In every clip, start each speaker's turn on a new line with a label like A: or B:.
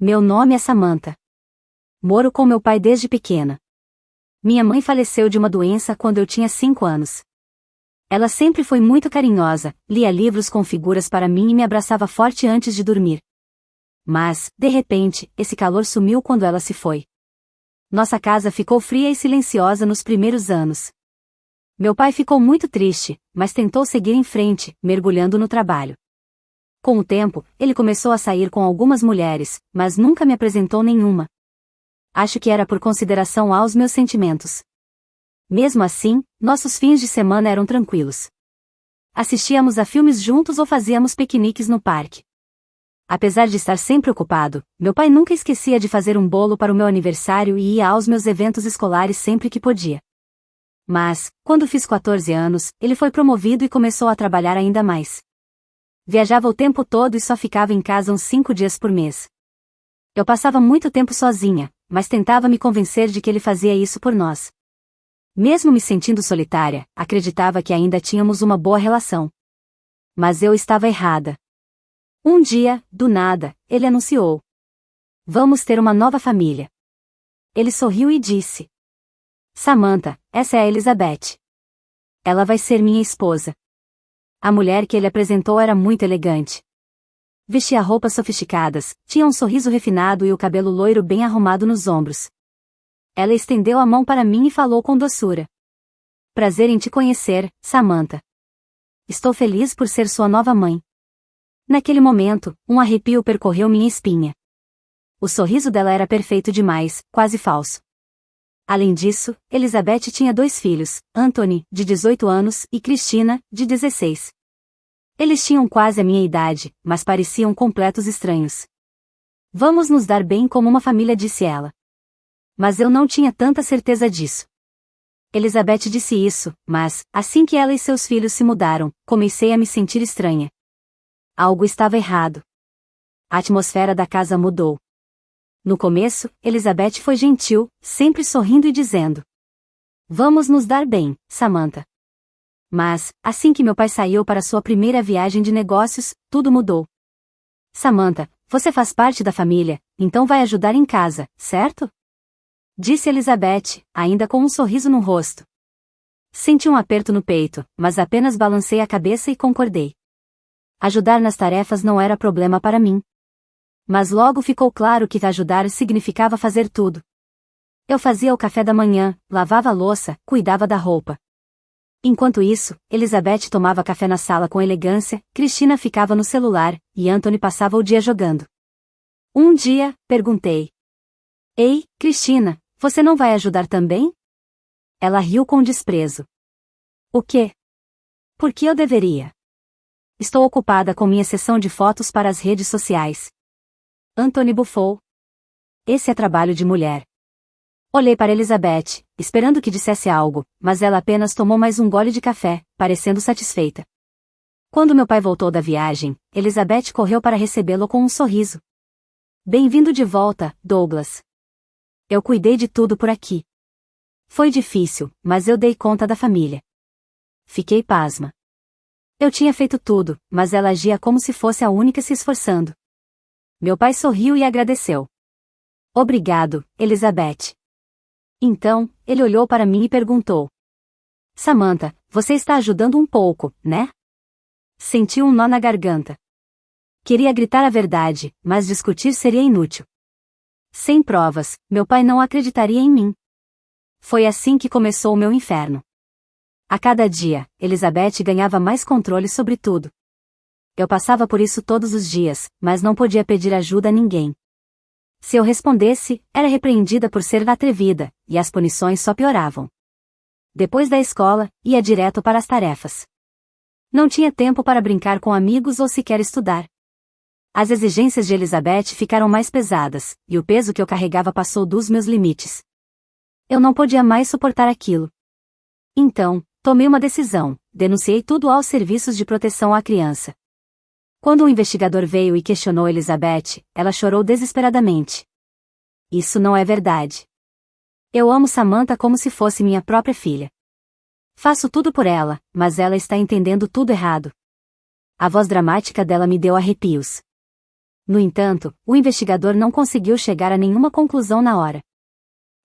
A: Meu nome é Samantha. Moro com meu pai desde pequena. Minha mãe faleceu de uma doença quando eu tinha 5 anos. Ela sempre foi muito carinhosa, lia livros com figuras para mim e me abraçava forte antes de dormir. Mas, de repente, esse calor sumiu quando ela se foi. Nossa casa ficou fria e silenciosa nos primeiros anos. Meu pai ficou muito triste, mas tentou seguir em frente, mergulhando no trabalho. Com o tempo, ele começou a sair com algumas mulheres, mas nunca me apresentou nenhuma. Acho que era por consideração aos meus sentimentos. Mesmo assim, nossos fins de semana eram tranquilos. Assistíamos a filmes juntos ou fazíamos piqueniques no parque. Apesar de estar sempre ocupado, meu pai nunca esquecia de fazer um bolo para o meu aniversário e ia aos meus eventos escolares sempre que podia. Mas, quando fiz 14 anos, ele foi promovido e começou a trabalhar ainda mais. Viajava o tempo todo e só ficava em casa uns 5 dias por mês. Eu passava muito tempo sozinha, mas tentava me convencer de que ele fazia isso por nós. Mesmo me sentindo solitária, acreditava que ainda tínhamos uma boa relação. Mas eu estava errada. Um dia, do nada, ele anunciou: "Vamos ter uma nova família." Ele sorriu e disse: "Samantha, essa é a Elizabeth. Ela vai ser minha esposa." A mulher que ele apresentou era muito elegante. Vestia roupas sofisticadas, tinha um sorriso refinado e o cabelo loiro bem arrumado nos ombros. Ela estendeu a mão para mim e falou com doçura: "Prazer em te conhecer, Samantha. Estou feliz por ser sua nova mãe." Naquele momento, um arrepio percorreu minha espinha. O sorriso dela era perfeito demais, quase falso. Além disso, Elizabeth tinha 2 filhos, Anthony, de 18 anos, e Christina, de 16. Eles tinham quase a minha idade, mas pareciam completos estranhos. "Vamos nos dar bem como uma família", disse ela. Mas eu não tinha tanta certeza disso. Elizabeth disse isso, mas, assim que ela e seus filhos se mudaram, comecei a me sentir estranha. Algo estava errado. A atmosfera da casa mudou. No começo, Elizabeth foi gentil, sempre sorrindo e dizendo: "Vamos nos dar bem, Samantha." Mas, assim que meu pai saiu para sua primeira viagem de negócios, tudo mudou. "Samantha, você faz parte da família, então vai ajudar em casa, certo?" disse Elizabeth, ainda com um sorriso no rosto. Senti um aperto no peito, mas apenas balancei a cabeça e concordei. Ajudar nas tarefas não era problema para mim. Mas logo ficou claro que ajudar significava fazer tudo. Eu fazia o café da manhã, lavava a louça, cuidava da roupa. Enquanto isso, Elizabeth tomava café na sala com elegância, Christina ficava no celular, e Anthony passava o dia jogando. Um dia, perguntei: "Ei, Christina, você não vai ajudar também?" Ela riu com desprezo. "O quê? Por que eu deveria? Estou ocupada com minha sessão de fotos para as redes sociais." Anthony bufou. "Esse é trabalho de mulher." Olhei para Elizabeth, esperando que dissesse algo, mas ela apenas tomou mais um gole de café, parecendo satisfeita. Quando meu pai voltou da viagem, Elizabeth correu para recebê-lo com um sorriso. "Bem-vindo de volta, Douglas. Eu cuidei de tudo por aqui. Foi difícil, mas eu dei conta da família." Fiquei pasma. Eu tinha feito tudo, mas ela agia como se fosse a única se esforçando. Meu pai sorriu e agradeceu. "Obrigado, Elizabeth." Então, ele olhou para mim e perguntou: "Samantha, você está ajudando um pouco, né?" Senti um nó na garganta. Queria gritar a verdade, mas discutir seria inútil. Sem provas, meu pai não acreditaria em mim. Foi assim que começou o meu inferno. A cada dia, Elizabeth ganhava mais controle sobre tudo. Eu passava por isso todos os dias, mas não podia pedir ajuda a ninguém. Se eu respondesse, era repreendida por ser atrevida, e as punições só pioravam. Depois da escola, ia direto para as tarefas. Não tinha tempo para brincar com amigos ou sequer estudar. As exigências de Elizabeth ficaram mais pesadas, e o peso que eu carregava passou dos meus limites. Eu não podia mais suportar aquilo. Então, tomei uma decisão, denunciei tudo aos serviços de proteção à criança. Quando um investigador veio e questionou Elizabeth, ela chorou desesperadamente. "Isso não é verdade. Eu amo Samantha como se fosse minha própria filha. Faço tudo por ela, mas ela está entendendo tudo errado." A voz dramática dela me deu arrepios. No entanto, o investigador não conseguiu chegar a nenhuma conclusão na hora.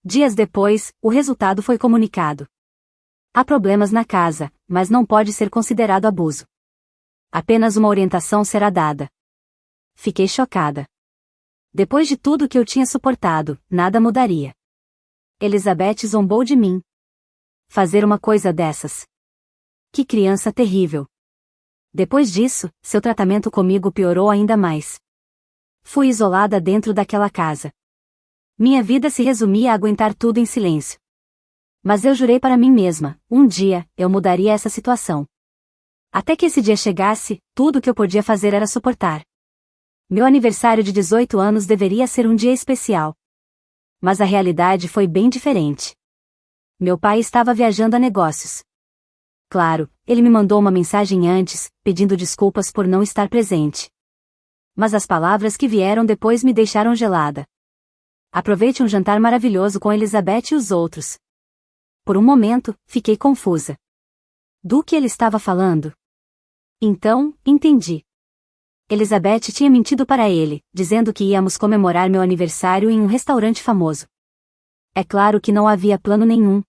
A: Dias depois, o resultado foi comunicado. Há problemas na casa, mas não pode ser considerado abuso. Apenas uma orientação será dada. Fiquei chocada. Depois de tudo que eu tinha suportado, nada mudaria. Elizabeth zombou de mim. Fazer uma coisa dessas. Que criança terrível. Depois disso, seu tratamento comigo piorou ainda mais. Fui isolada dentro daquela casa. Minha vida se resumia a aguentar tudo em silêncio. Mas eu jurei para mim mesma, um dia, eu mudaria essa situação. Até que esse dia chegasse, tudo o que eu podia fazer era suportar. Meu aniversário de 18 anos deveria ser um dia especial. Mas a realidade foi bem diferente. Meu pai estava viajando a negócios. Claro, ele me mandou uma mensagem antes, pedindo desculpas por não estar presente. Mas as palavras que vieram depois me deixaram gelada. Aproveite um jantar maravilhoso com Elizabeth e os outros. Por um momento, fiquei confusa. Do que ele estava falando? Então, entendi. Elizabeth tinha mentido para ele, dizendo que íamos comemorar meu aniversário em um restaurante famoso. É claro que não havia plano nenhum.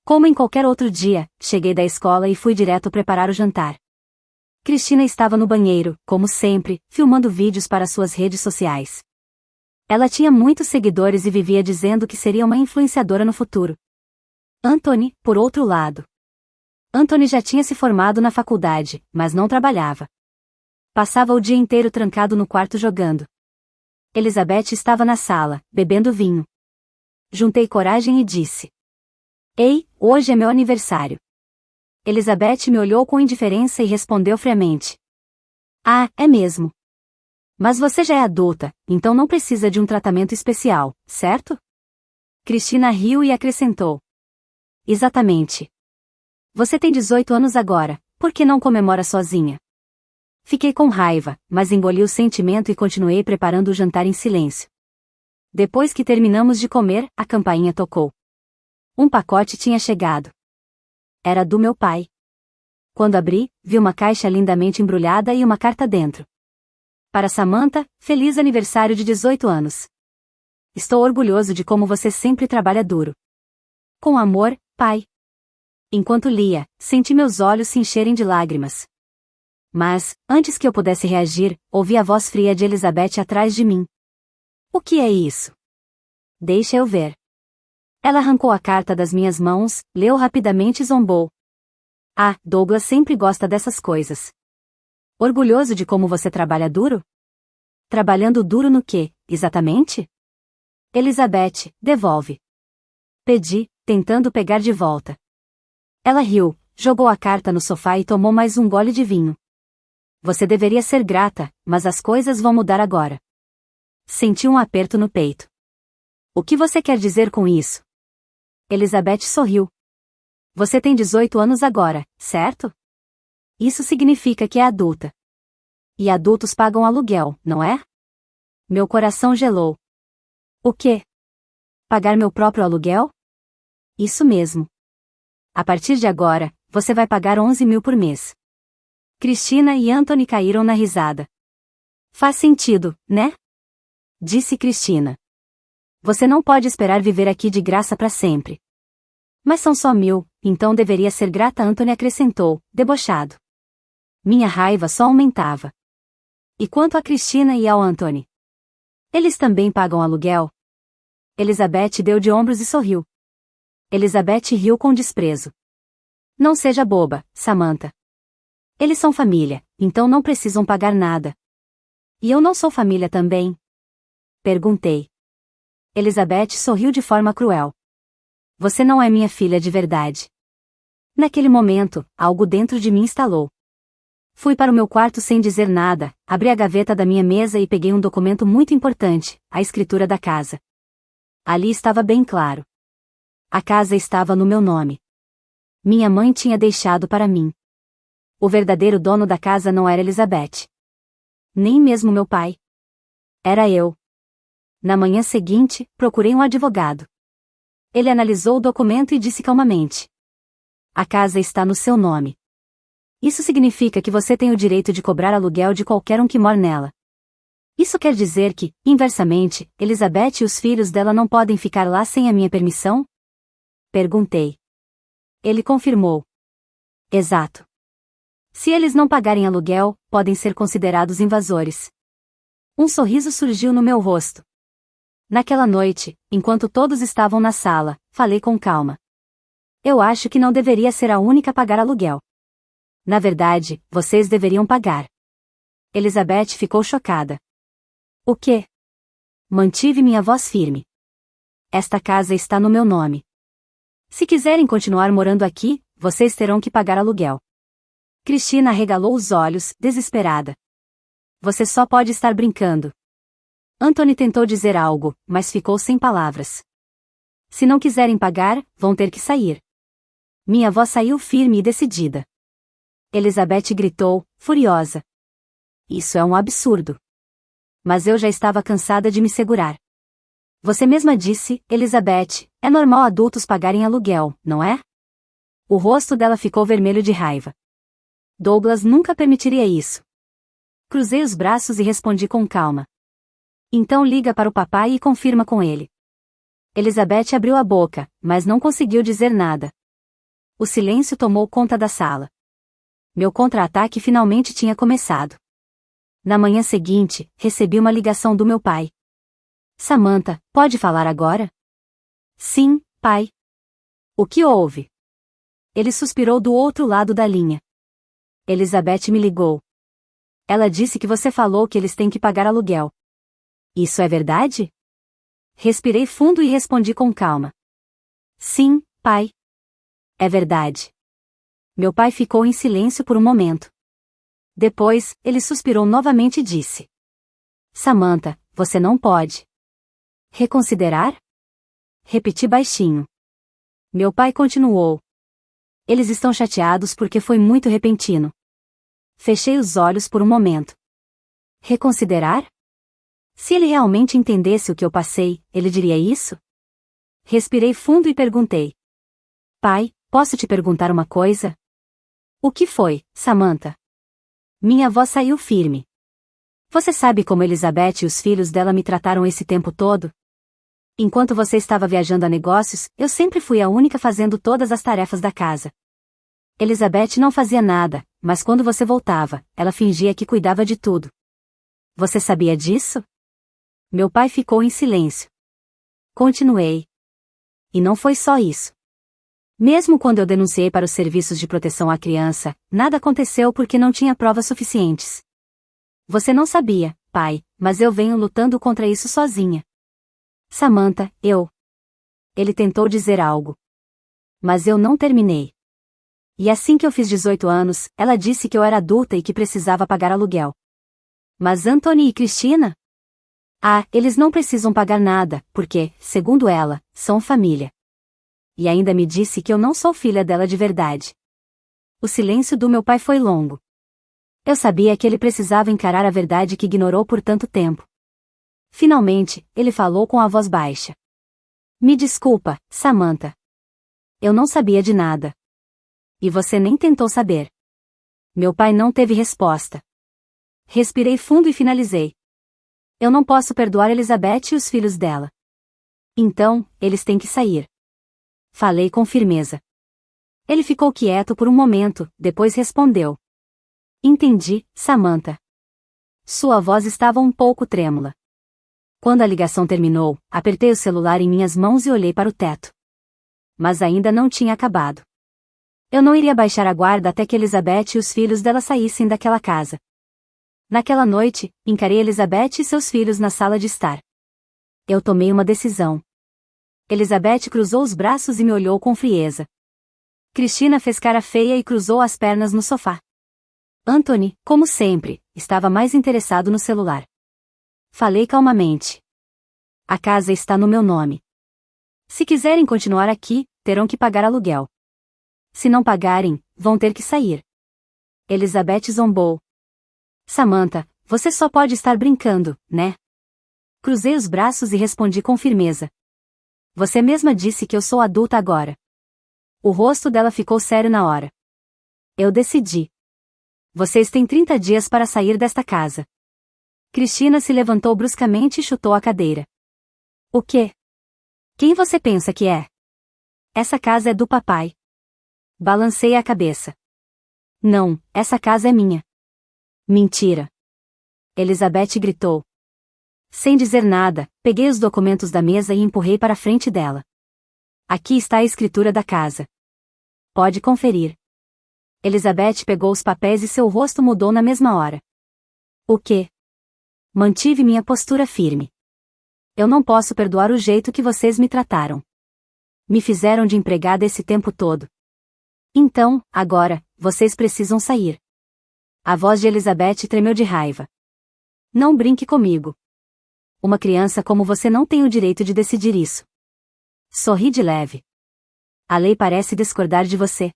A: Como em qualquer outro dia, cheguei da escola e fui direto preparar o jantar. Cristina estava no banheiro, como sempre, filmando vídeos para suas redes sociais. Ela tinha muitos seguidores e vivia dizendo que seria uma influenciadora no futuro. Anthony, por outro lado. Anthony já tinha se formado na faculdade, mas não trabalhava. Passava o dia inteiro trancado no quarto jogando. Elizabeth estava na sala, bebendo vinho. Juntei coragem e disse: Ei, hoje é meu aniversário. Elizabeth me olhou com indiferença e respondeu friamente: Ah, é mesmo. Mas você já é adulta, então não precisa de um tratamento especial, certo? Cristina riu e acrescentou: Exatamente. Você tem 18 anos agora, por que não comemora sozinha? Fiquei com raiva, mas engoli o sentimento e continuei preparando o jantar em silêncio. Depois que terminamos de comer, a campainha tocou. Um pacote tinha chegado. Era do meu pai. Quando abri, vi uma caixa lindamente embrulhada e uma carta dentro. Para Samantha, feliz aniversário de 18 anos. Estou orgulhoso de como você sempre trabalha duro. Com amor, pai. Enquanto lia, senti meus olhos se encherem de lágrimas. Mas, antes que eu pudesse reagir, ouvi a voz fria de Elizabeth atrás de mim. O que é isso? Deixa eu ver. Ela arrancou a carta das minhas mãos, leu rapidamente e zombou. Ah, Douglas sempre gosta dessas coisas. Orgulhoso de como você trabalha duro? Trabalhando duro no quê, exatamente? Elizabeth, devolve. Pedi, tentando pegar de volta. Ela riu, jogou a carta no sofá e tomou mais um gole de vinho. Você deveria ser grata, mas as coisas vão mudar agora. Senti um aperto no peito. O que você quer dizer com isso? Elizabeth sorriu. Você tem 18 anos agora, certo? Isso significa que é adulta. E adultos pagam aluguel, não é? Meu coração gelou. O quê? Pagar meu próprio aluguel? Isso mesmo. A partir de agora, você vai pagar 11 mil por mês. Cristina e Anthony caíram na risada. Faz sentido, né? Disse Cristina. Você não pode esperar viver aqui de graça para sempre. Mas são só 1.000, então deveria ser grata, Anthony acrescentou, debochado. Minha raiva só aumentava. E quanto a Cristina e ao Anthony? Eles também pagam aluguel? Elizabeth deu de ombros e sorriu. Elizabeth riu com desprezo. Não seja boba, Samantha. Eles são família, então não precisam pagar nada. E eu não sou família também? Perguntei. Elizabeth sorriu de forma cruel. Você não é minha filha de verdade. Naquele momento, algo dentro de mim estalou. Fui para o meu quarto sem dizer nada, abri a gaveta da minha mesa e peguei um documento muito importante, a escritura da casa. Ali estava bem claro. A casa estava no meu nome. Minha mãe tinha deixado para mim. O verdadeiro dono da casa não era Elizabeth. Nem mesmo meu pai. Era eu. Na manhã seguinte, procurei um advogado. Ele analisou o documento e disse calmamente: A casa está no seu nome. Isso significa que você tem o direito de cobrar aluguel de qualquer um que mora nela. Isso quer dizer que, inversamente, Elizabeth e os filhos dela não podem ficar lá sem a minha permissão? Perguntei. Ele confirmou. Exato. Se eles não pagarem aluguel, podem ser considerados invasores. Um sorriso surgiu no meu rosto. Naquela noite, enquanto todos estavam na sala, falei com calma. Eu acho que não deveria ser a única a pagar aluguel. Na verdade, vocês deveriam pagar. Elizabeth ficou chocada. O quê? Mantive minha voz firme. Esta casa está no meu nome. Se quiserem continuar morando aqui, vocês terão que pagar aluguel. Cristina arregalou os olhos, desesperada. Você só pode estar brincando. Anthony tentou dizer algo, mas ficou sem palavras. Se não quiserem pagar, vão ter que sair. Minha voz saiu firme e decidida. Elizabeth gritou, furiosa. Isso é um absurdo. Mas eu já estava cansada de me segurar. Você mesma disse, Elizabeth, é normal adultos pagarem aluguel, não é? O rosto dela ficou vermelho de raiva. Douglas nunca permitiria isso. Cruzei os braços e respondi com calma. Então liga para o papai e confirma com ele. Elizabeth abriu a boca, mas não conseguiu dizer nada. O silêncio tomou conta da sala. Meu contra-ataque finalmente tinha começado. Na manhã seguinte, recebi uma ligação do meu pai. Samantha, pode falar agora? Sim, pai. O que houve? Ele suspirou do outro lado da linha. Elizabeth me ligou. Ela disse que você falou que eles têm que pagar aluguel. Isso é verdade? Respirei fundo e respondi com calma. Sim, pai. É verdade. Meu pai ficou em silêncio por um momento. Depois, ele suspirou novamente e disse. Samantha, você não pode. Reconsiderar? Repeti baixinho. Meu pai continuou. Eles estão chateados porque foi muito repentino. Fechei os olhos por um momento. Reconsiderar? Se ele realmente entendesse o que eu passei, ele diria isso? Respirei fundo e perguntei. Pai, posso te perguntar uma coisa? O que foi, Samantha? Minha voz saiu firme. Você sabe como Elizabeth e os filhos dela me trataram esse tempo todo? Enquanto você estava viajando a negócios, eu sempre fui a única fazendo todas as tarefas da casa. Elizabeth não fazia nada, mas quando você voltava, ela fingia que cuidava de tudo. Você sabia disso? Meu pai ficou em silêncio. Continuei. E não foi só isso. Mesmo quando eu denunciei para os serviços de proteção à criança, nada aconteceu porque não tinha provas suficientes. Você não sabia, pai, mas eu venho lutando contra isso sozinha. Samantha, Ele tentou dizer algo. Mas eu não terminei. E assim que eu fiz 18 anos, ela disse que eu era adulta e que precisava pagar aluguel. Mas Anthony e Cristina? Ah, eles não precisam pagar nada, porque, segundo ela, são família. E ainda me disse que eu não sou filha dela de verdade. O silêncio do meu pai foi longo. Eu sabia que ele precisava encarar a verdade que ignorou por tanto tempo. Finalmente, ele falou com a voz baixa. Me desculpa, Samantha. Eu não sabia de nada. E você nem tentou saber. Meu pai não teve resposta. Respirei fundo e finalizei. Eu não posso perdoar Elizabeth e os filhos dela. Então, eles têm que sair. Falei com firmeza. Ele ficou quieto por um momento, depois respondeu. Entendi, Samantha. Sua voz estava um pouco trêmula. Quando a ligação terminou, apertei o celular em minhas mãos e olhei para o teto. Mas ainda não tinha acabado. Eu não iria baixar a guarda até que Elizabeth e os filhos dela saíssem daquela casa. Naquela noite, encarei Elizabeth e seus filhos na sala de estar. Eu tomei uma decisão. Elizabeth cruzou os braços e me olhou com frieza. Cristina fez cara feia e cruzou as pernas no sofá. Anthony, como sempre, estava mais interessado no celular. Falei calmamente. A casa está no meu nome. Se quiserem continuar aqui, terão que pagar aluguel. Se não pagarem, vão ter que sair. Elizabeth zombou. Samantha, você só pode estar brincando, né? Cruzei os braços e respondi com firmeza. Você mesma disse que eu sou adulta agora. O rosto dela ficou sério na hora. Eu decidi. Vocês têm 30 dias para sair desta casa. Cristina se levantou bruscamente e chutou a cadeira. O quê? Quem você pensa que é? Essa casa é do papai. Balancei a cabeça. Não, essa casa é minha. Mentira. Elizabeth gritou. Sem dizer nada, peguei os documentos da mesa e empurrei para a frente dela. Aqui está a escritura da casa. Pode conferir. Elizabeth pegou os papéis e seu rosto mudou na mesma hora. O quê? Mantive minha postura firme. Eu não posso perdoar o jeito que vocês me trataram. Me fizeram de empregada esse tempo todo. Então, agora, vocês precisam sair. A voz de Elizabeth tremeu de raiva. Não brinque comigo. Uma criança como você não tem o direito de decidir isso. Sorri de leve. A lei parece discordar de você.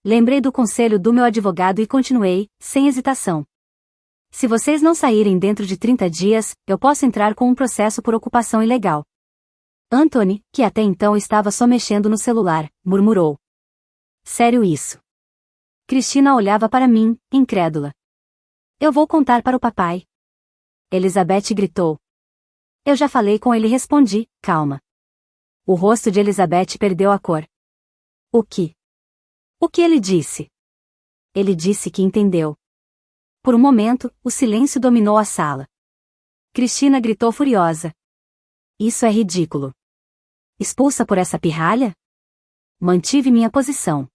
A: Lembrei do conselho do meu advogado e continuei, sem hesitação. Se vocês não saírem dentro de 30 dias, eu posso entrar com um processo por ocupação ilegal. Anthony, que até então estava só mexendo no celular, murmurou. Sério isso? Cristina olhava para mim, incrédula. Eu vou contar para o papai. Elizabeth gritou. Eu já falei com ele, respondi, calma. O rosto de Elizabeth perdeu a cor. O que? O que ele disse? Ele disse que entendeu. Por um momento, o silêncio dominou a sala. Cristina gritou furiosa. Isso é ridículo. Expulsa por essa pirralha? Mantive minha posição.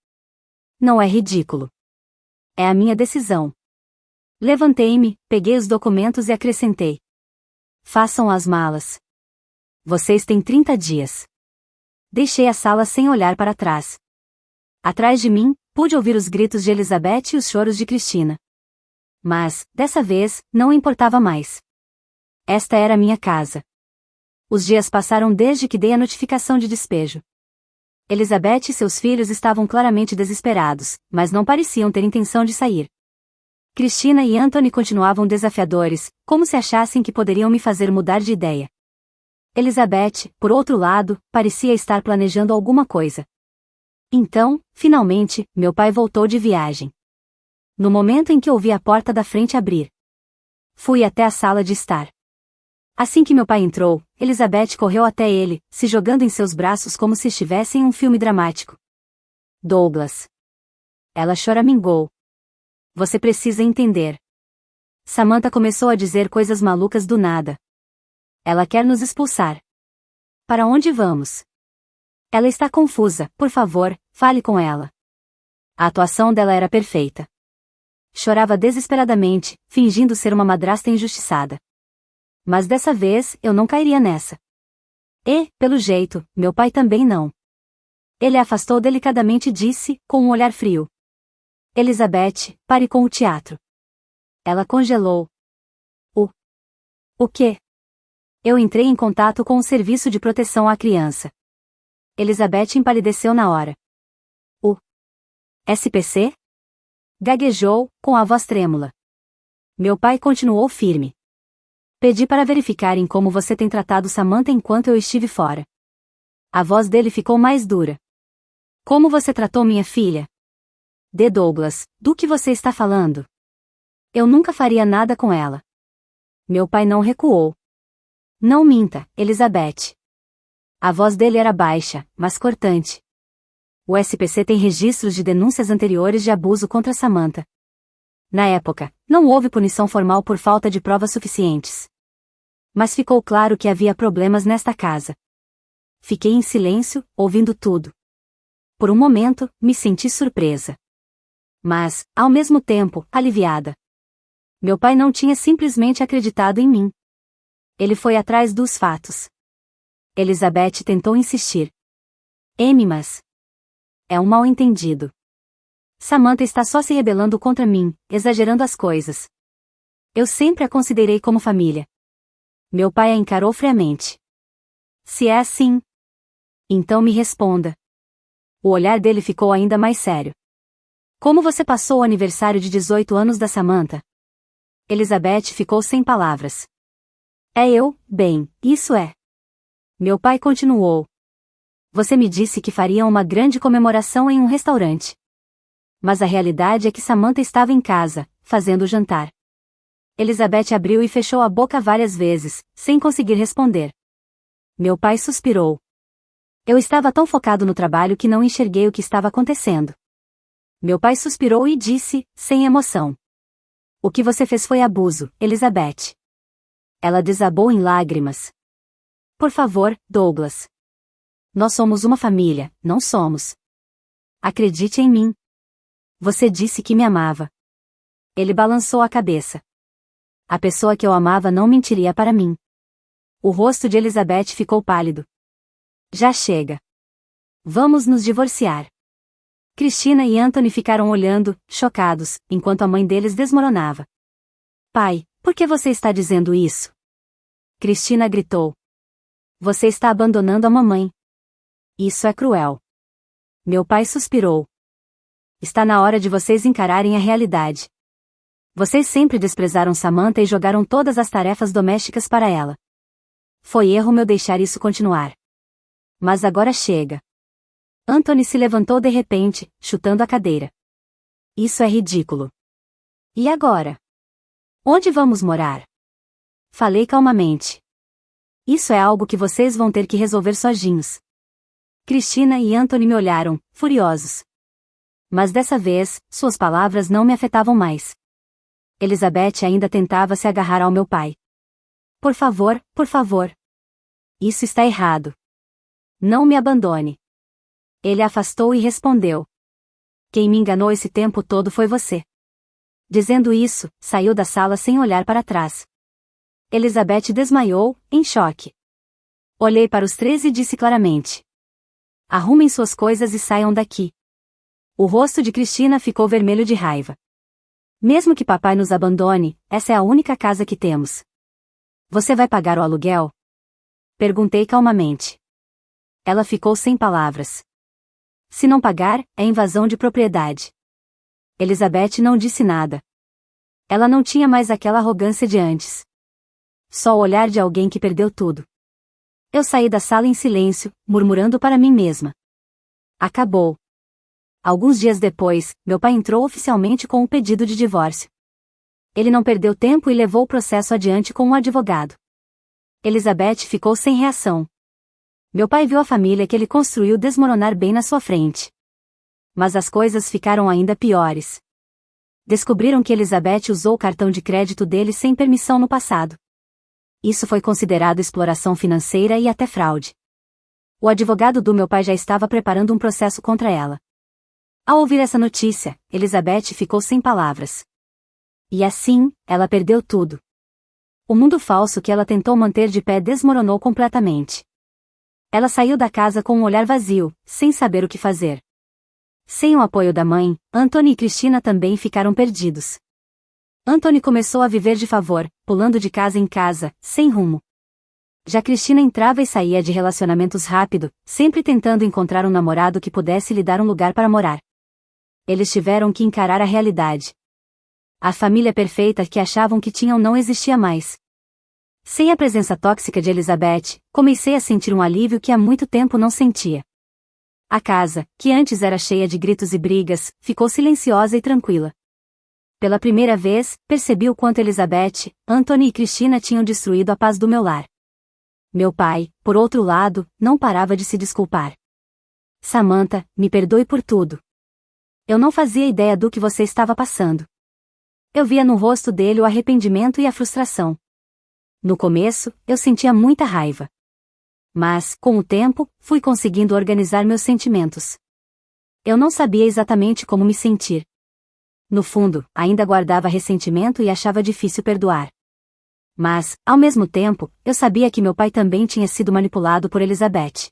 A: Não é ridículo. É a minha decisão. Levantei-me, peguei os documentos e acrescentei. Façam as malas. Vocês têm 30 dias. Deixei a sala sem olhar para trás. Atrás de mim, pude ouvir os gritos de Elizabeth e os choros de Cristina. Mas, dessa vez, não importava mais. Esta era minha casa. Os dias passaram desde que dei a notificação de despejo. Elizabeth e seus filhos estavam claramente desesperados, mas não pareciam ter intenção de sair. Cristina e Anthony continuavam desafiadores, como se achassem que poderiam me fazer mudar de ideia. Elizabeth, por outro lado, parecia estar planejando alguma coisa. Então, finalmente, meu pai voltou de viagem. No momento em que ouvi a porta da frente abrir, fui até a sala de estar. Assim que meu pai entrou, Elizabeth correu até ele, se jogando em seus braços como se estivesse em um filme dramático. Douglas. Ela choramingou. Você precisa entender. Samantha começou a dizer coisas malucas do nada. Ela quer nos expulsar. Para onde vamos? Ela está confusa, por favor, fale com ela. A atuação dela era perfeita. Chorava desesperadamente, fingindo ser uma madrasta injustiçada. Mas dessa vez, eu não cairia nessa. E, pelo jeito, meu pai também não. Ele a afastou delicadamente e disse, com um olhar frio. Elizabeth, pare com o teatro. Ela congelou. O quê? Eu entrei em contato com o Serviço de Proteção à Criança. Elizabeth empalideceu na hora. O SPC? Gaguejou, com a voz trêmula. Meu pai continuou firme. Pedi para verificarem como você tem tratado Samantha enquanto eu estive fora. A voz dele ficou mais dura. Como você tratou minha filha? D. Douglas, do que você está falando? Eu nunca faria nada com ela. Meu pai não recuou. Não minta, Elizabeth. A voz dele era baixa, mas cortante. O SPC tem registros de denúncias anteriores de abuso contra Samantha. Na época, não houve punição formal por falta de provas suficientes. Mas ficou claro que havia problemas nesta casa. Fiquei em silêncio, ouvindo tudo. Por um momento, me senti surpresa. Mas, ao mesmo tempo, aliviada. Meu pai não tinha simplesmente acreditado em mim. Ele foi atrás dos fatos. Elizabeth tentou insistir. Mas... é um mal-entendido. Samantha está só se rebelando contra mim, exagerando as coisas. Eu sempre a considerei como família. Meu pai a encarou friamente. Se é assim, então me responda. O olhar dele ficou ainda mais sério. Como você passou o aniversário de 18 anos da Samantha? Elizabeth ficou sem palavras. Bem, isso é. Meu pai continuou. Você me disse que faria uma grande comemoração em um restaurante. Mas a realidade é que Samantha estava em casa, fazendo o jantar. Elizabeth abriu e fechou a boca várias vezes, sem conseguir responder. Meu pai suspirou. Eu estava tão focado no trabalho que não enxerguei o que estava acontecendo. Meu pai suspirou e disse, sem emoção. O que você fez foi abuso, Elizabeth. Ela desabou em lágrimas. Por favor, Douglas. Nós somos uma família, não somos. Acredite em mim. Você disse que me amava. Ele balançou a cabeça. A pessoa que eu amava não mentiria para mim. O rosto de Elizabeth ficou pálido. Já chega. Vamos nos divorciar. Cristina e Anthony ficaram olhando, chocados, enquanto a mãe deles desmoronava. Pai, por que você está dizendo isso? Cristina gritou. Você está abandonando a mamãe. Isso é cruel. Meu pai suspirou. Está na hora de vocês encararem a realidade. Vocês sempre desprezaram Samantha e jogaram todas as tarefas domésticas para ela. Foi erro meu deixar isso continuar. Mas agora chega. Anthony se levantou de repente, chutando a cadeira. Isso é ridículo. E agora? Onde vamos morar? Falei calmamente. Isso é algo que vocês vão ter que resolver sozinhos. Cristina e Anthony me olharam, furiosos. Mas dessa vez, suas palavras não me afetavam mais. Elizabeth ainda tentava se agarrar ao meu pai. Por favor, por favor. Isso está errado. Não me abandone. Ele a afastou e respondeu. Quem me enganou esse tempo todo foi você. Dizendo isso, saiu da sala sem olhar para trás. Elizabeth desmaiou, em choque. Olhei para os três e disse claramente. Arrumem suas coisas e saiam daqui. O rosto de Cristina ficou vermelho de raiva. Mesmo que papai nos abandone, essa é a única casa que temos. Você vai pagar o aluguel? Perguntei calmamente. Ela ficou sem palavras. Se não pagar, é invasão de propriedade. Elizabeth não disse nada. Ela não tinha mais aquela arrogância de antes. Só o olhar de alguém que perdeu tudo. Eu saí da sala em silêncio, murmurando para mim mesma. Acabou. Alguns dias depois, meu pai entrou oficialmente com um pedido de divórcio. Ele não perdeu tempo e levou o processo adiante com um advogado. Elizabeth ficou sem reação. Meu pai viu a família que ele construiu desmoronar bem na sua frente. Mas as coisas ficaram ainda piores. Descobriram que Elizabeth usou o cartão de crédito dele sem permissão no passado. Isso foi considerado exploração financeira e até fraude. O advogado do meu pai já estava preparando um processo contra ela. Ao ouvir essa notícia, Elizabeth ficou sem palavras. E assim, ela perdeu tudo. O mundo falso que ela tentou manter de pé desmoronou completamente. Ela saiu da casa com um olhar vazio, sem saber o que fazer. Sem o apoio da mãe, Anthony e Cristina também ficaram perdidos. Anthony começou a viver de favor, pulando de casa em casa, sem rumo. Já Cristina entrava e saía de relacionamentos rápido, sempre tentando encontrar um namorado que pudesse lhe dar um lugar para morar. Eles tiveram que encarar a realidade. A família perfeita que achavam que tinham não existia mais. Sem a presença tóxica de Elizabeth, comecei a sentir um alívio que há muito tempo não sentia. A casa, que antes era cheia de gritos e brigas, ficou silenciosa e tranquila. Pela primeira vez, percebi o quanto Elizabeth, Anthony e Cristina tinham destruído a paz do meu lar. Meu pai, por outro lado, não parava de se desculpar. Samantha, me perdoe por tudo. Eu não fazia ideia do que você estava passando. Eu via no rosto dele o arrependimento e a frustração. No começo, eu sentia muita raiva. Mas, com o tempo, fui conseguindo organizar meus sentimentos. Eu não sabia exatamente como me sentir. No fundo, ainda guardava ressentimento e achava difícil perdoar. Mas, ao mesmo tempo, eu sabia que meu pai também tinha sido manipulado por Elizabeth.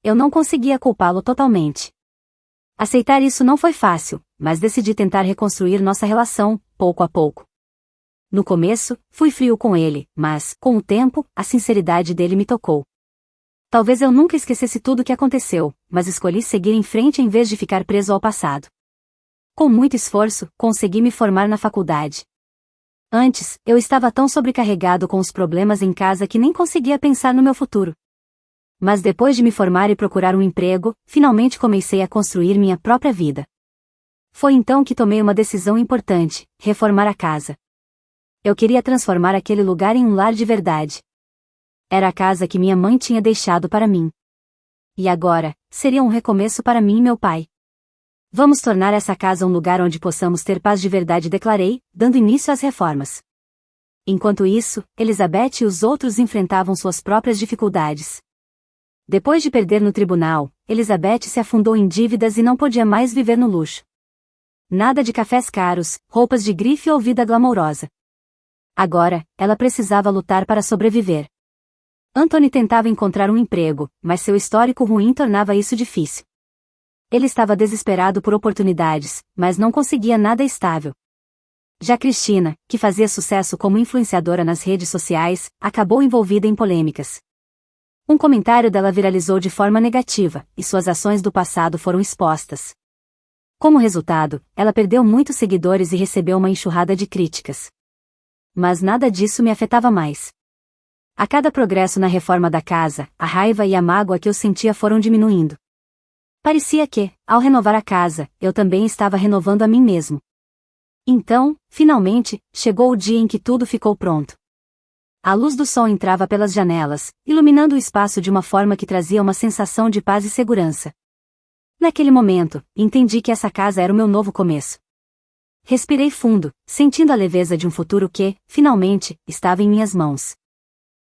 A: Eu não conseguia culpá-lo totalmente. Aceitar isso não foi fácil, mas decidi tentar reconstruir nossa relação, pouco a pouco. No começo, fui frio com ele, mas, com o tempo, a sinceridade dele me tocou. Talvez eu nunca esquecesse tudo o que aconteceu, mas escolhi seguir em frente em vez de ficar preso ao passado. Com muito esforço, consegui me formar na faculdade. Antes, eu estava tão sobrecarregado com os problemas em casa que nem conseguia pensar no meu futuro. Mas depois de me formar e procurar um emprego, finalmente comecei a construir minha própria vida. Foi então que tomei uma decisão importante: reformar a casa. Eu queria transformar aquele lugar em um lar de verdade. Era a casa que minha mãe tinha deixado para mim. E agora, seria um recomeço para mim e meu pai. Vamos tornar essa casa um lugar onde possamos ter paz de verdade, declarei, dando início às reformas. Enquanto isso, Elizabeth e os outros enfrentavam suas próprias dificuldades. Depois de perder no tribunal, Elizabeth se afundou em dívidas e não podia mais viver no luxo. Nada de cafés caros, roupas de grife ou vida glamourosa. Agora, ela precisava lutar para sobreviver. Anthony tentava encontrar um emprego, mas seu histórico ruim tornava isso difícil. Ele estava desesperado por oportunidades, mas não conseguia nada estável. Já Christina, que fazia sucesso como influenciadora nas redes sociais, acabou envolvida em polêmicas. Um comentário dela viralizou de forma negativa, e suas ações do passado foram expostas. Como resultado, ela perdeu muitos seguidores e recebeu uma enxurrada de críticas. Mas nada disso me afetava mais. A cada progresso na reforma da casa, a raiva e a mágoa que eu sentia foram diminuindo. Parecia que, ao renovar a casa, eu também estava renovando a mim mesmo. Então, finalmente, chegou o dia em que tudo ficou pronto. A luz do sol entrava pelas janelas, iluminando o espaço de uma forma que trazia uma sensação de paz e segurança. Naquele momento, entendi que essa casa era o meu novo começo. Respirei fundo, sentindo a leveza de um futuro que, finalmente, estava em minhas mãos.